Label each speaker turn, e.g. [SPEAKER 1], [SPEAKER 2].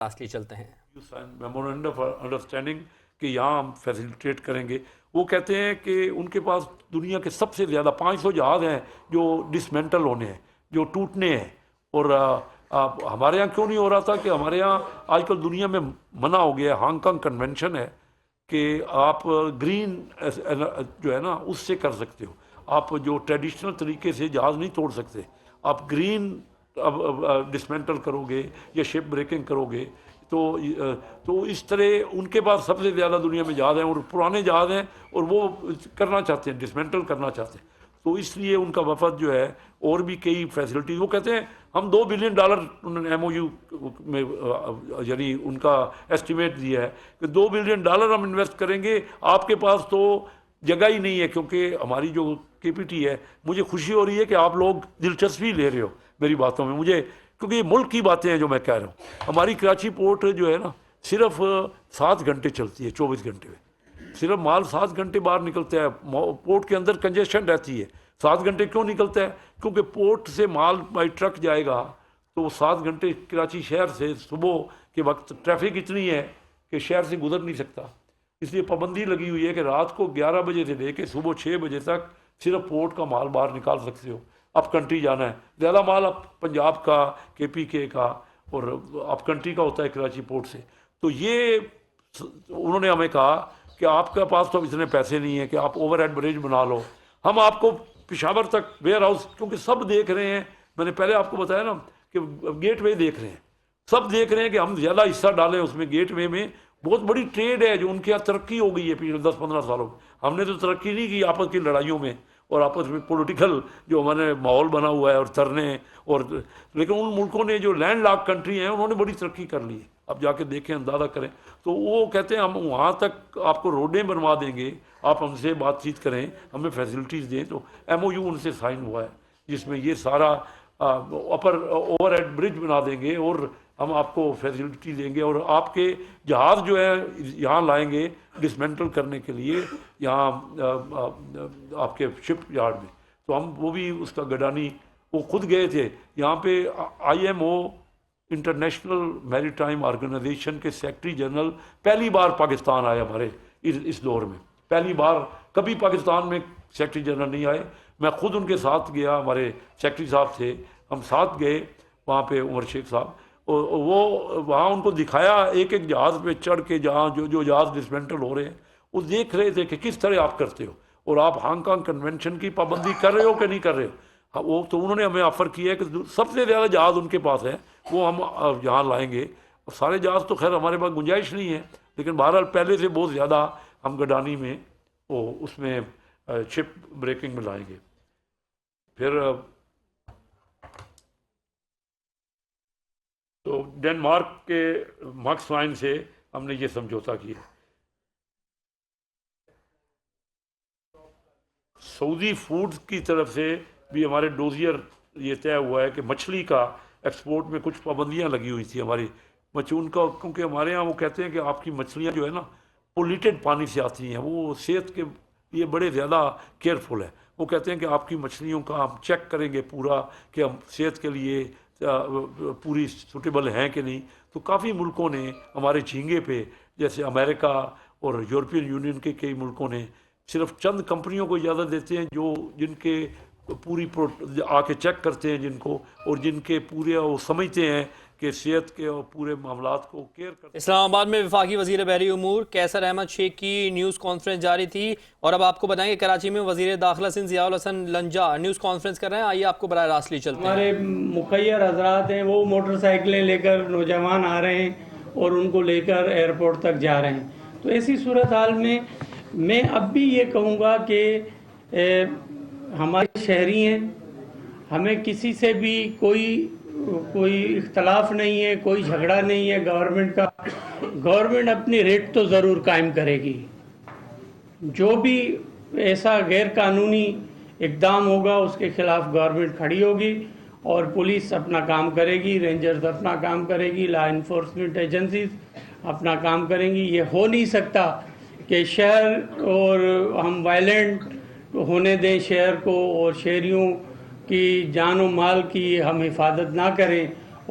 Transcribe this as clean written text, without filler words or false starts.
[SPEAKER 1] اصلی چلتے ہیں
[SPEAKER 2] میمورنڈم آف انڈرسٹینڈنگ کہ یہاں ہم فیسیلیٹیٹ کریں گے. وہ کہتے ہیں کہ ان کے پاس دنیا کے سب سے زیادہ 500 جہاز ہیں جو ڈسمینٹل ہونے ہیں, جو ٹوٹنے ہیں. اور ہمارے یہاں کیوں نہیں ہو رہا تھا کہ ہمارے یہاں آج کل دنیا میں منع ہو گیا ہے, ہانگ کانگ کنونشن ہے کہ آپ گرین جو ہے نا اس سے کر سکتے ہو. آپ جو ٹریڈیشنل طریقے سے جہاز نہیں توڑ سکتے, آپ گرین ڈسمینٹل کرو گے یا شپ بریکنگ کرو گے تو اس طرح ان کے پاس سب سے زیادہ دنیا میں جہاز ہیں اور پرانے جہاز ہیں اور وہ کرنا چاہتے ہیں, ڈسمینٹل کرنا چاہتے ہیں. تو اس لیے ان کا وفد جو ہے اور بھی کئی فیسلٹیز, وہ کہتے ہیں ہم $2 بلین انہوں نے ایم او یو میں یعنی ان کا ایسٹیمیٹ دیا ہے کہ $2 بلین ہم انویسٹ کریں گے. آپ کے پاس تو جگہ ہی نہیں ہے, کیونکہ ہماری جو کے پی ٹی ہے, مجھے خوشی ہو رہی ہے کہ آپ لوگ دلچسپی لے رہے ہو میری باتوں میں, مجھے کیونکہ یہ ملک کی باتیں ہیں جو میں کہہ رہا ہوں. ہماری کراچی پورٹ جو ہے نا صرف 7 گھنٹے چلتی ہے, 24 گھنٹے میں صرف مال 7 گھنٹے باہر نکلتا ہے. پورٹ کے اندر کنجیشن رہتی ہے, 7 گھنٹے کیوں نکلتا ہے؟ کیونکہ پورٹ سے مال بائی ٹرک جائے گا تو وہ 7 گھنٹے کراچی شہر سے صبح کے وقت ٹریفک اتنی ہے کہ شہر سے گزر نہیں سکتا. اس لیے پابندی لگی ہوئی ہے کہ رات کو 11 بجے سے لے کے صبح 6 بجے تک صرف پورٹ کا مال باہر نکال سکتے ہو. اپ کنٹری جانا ہے, زیادہ مال اب پنجاب کا, کے پی کے کا اور اپ کنٹری کا ہوتا ہے کراچی پورٹ سے. تو یہ انہوں نے ہمیں کہا کہ آپ کے پاس تو اتنے پیسے نہیں ہیں کہ آپ اوور ہیڈ بریج بنا لو, ہم آپ کو پشاور تک ویئر ہاؤس, کیونکہ سب دیکھ رہے ہیں, میں نے پہلے آپ کو بتایا نا کہ گیٹ وے دیکھ رہے ہیں, سب دیکھ رہے ہیں کہ ہم زیادہ حصہ ڈالیں اس میں. گیٹ وے میں بہت بڑی ٹریڈ ہے جو ان کے یہاں ترقی ہو گئی ہے پچھلے 10-15 سالوں میں. ہم نے تو ترقی نہیں کی آپس کی لڑائیوں میں اور آپس میں پولیٹیکل جو ہمارے ماحول بنا ہوا ہے اور ترنے اور, لیکن ان ملکوں نے جو لینڈ لاک کنٹری ہیں انہوں نے بڑی ترقی کر لی ہے. اب جا کے دیکھیں, اندازہ کریں. تو وہ کہتے ہیں ہم وہاں تک آپ کو روڈیں بنوا دیں گے, آپ ہم سے بات چیت کریں, ہمیں فیسلٹیز دیں. تو ایم او یو ان سے سائن ہوا ہے جس میں یہ سارا اپر اوور ہیڈ برج بنا دیں گے اور ہم آپ کو فیسلٹی دیں گے, اور آپ کے جہاز جو ہے یہاں لائیں گے ڈسمینٹل کرنے کے لیے یہاں آپ کے شپ یارڈ میں. تو ہم وہ بھی اس کا گڈانی, وہ خود گئے تھے یہاں پہ. آئی ایم او انٹرنیشنل میری ٹائم آرگنائزیشن کے سیکرٹری جنرل پہلی بار پاکستان آئے ہمارے اس دور میں, پہلی بار. کبھی پاکستان میں سیکرٹری جنرل نہیں آئے. میں خود ان کے ساتھ گیا, ہمارے سیکرٹری صاحب تھے, ہم ساتھ گئے وہاں پہ, عمر شیخ صاحب, اور وہ وہاں ان کو دکھایا ایک ایک جہاز پہ چڑھ کے جہاں جو جہاز ڈسمینٹل ہو رہے ہیں وہ دیکھ رہے تھے کہ کس طرح آپ کرتے ہو اور آپ ہانگ کانگ کنونشن کی پابندی کر رہے ہو کہ نہیں کر رہے ہو. وہ تو انہوں نے ہمیں آفر کیا ہے کہ سب سے زیادہ جہاز ان کے پاس ہے وہ ہم یہاں لائیں گے. سارے جہاز تو خیر ہمارے پاس گنجائش نہیں ہے, لیکن بہرحال پہلے سے بہت زیادہ ہم گڈانی میں وہ اس میں شپ بریکنگ میں لائیں گے. پھر تو ڈنمارک کے مارکس وائن سے ہم نے یہ سمجھوتا کیا. سعودی فوڈ کی طرف سے بھی ہمارے ڈوزیئر یہ طے ہوا ہے کہ مچھلی کا ایکسپورٹ میں کچھ پابندیاں لگی ہوئی تھیں ہماری ان کا, کیونکہ ہمارے ہاں وہ کہتے ہیں کہ آپ کی مچھلیاں جو ہے نا پولیٹڈ پانی سے آتی ہیں, وہ صحت کے لیے بڑے زیادہ کیئرفل ہے. وہ کہتے ہیں کہ آپ کی مچھلیوں کا ہم چیک کریں گے پورا کہ ہم صحت کے لیے پوری سوٹیبل ہیں کہ نہیں. تو کافی ملکوں نے ہمارے جھینگے پہ, جیسے امریکہ اور یورپین یونین کے کئی ملکوں نے صرف چند کمپنیوں کو اجازت دیتے ہیں جو جن کے پوری آ کے چیک کرتے ہیں جن کو, اور جن کے پورے وہ سمجھتے ہیں کہ صحت کے اور پورے معاملات کو کیئر کرتے ہیں.
[SPEAKER 1] اسلام آباد میں وفاقی وزیر بحری امور قیصر احمد شیخ کی نیوز کانفرنس جاری تھی, اور اب آپ کو بتائیں کہ کراچی میں وزیر داخلہ سندھ ضیاء الحسن لنجا نیوز کانفرنس کر رہے ہیں. آئیے آپ کو براہ راست لے چلتے ہیں.
[SPEAKER 3] ہمارے مخیر حضرات ہیں وہ موٹر سائیکلیں لے کر نوجوان آ رہے ہیں اور ان کو لے کر ایئرپورٹ تک جا رہے ہیں. تو ایسی صورتحال میں اب بھی یہ کہوں گا کہ ہمارے شہری ہیں, ہمیں کسی سے بھی کوئی اختلاف نہیں ہے, کوئی جھگڑا نہیں ہے گورنمنٹ کا. گورنمنٹ اپنی ریٹ تو ضرور قائم کرے گی, جو بھی ایسا غیر قانونی اقدام ہوگا اس کے خلاف گورنمنٹ کھڑی ہوگی, اور پولیس اپنا کام کرے گی, رینجرز اپنا کام کرے گی, لا انفورسمنٹ ایجنسیز اپنا کام کریں گی. یہ ہو نہیں سکتا کہ شہر اور ہم وائلنٹ ہونے دیں شہر کو, اور شہریوں کی جان و مال کی ہم حفاظت نہ کریں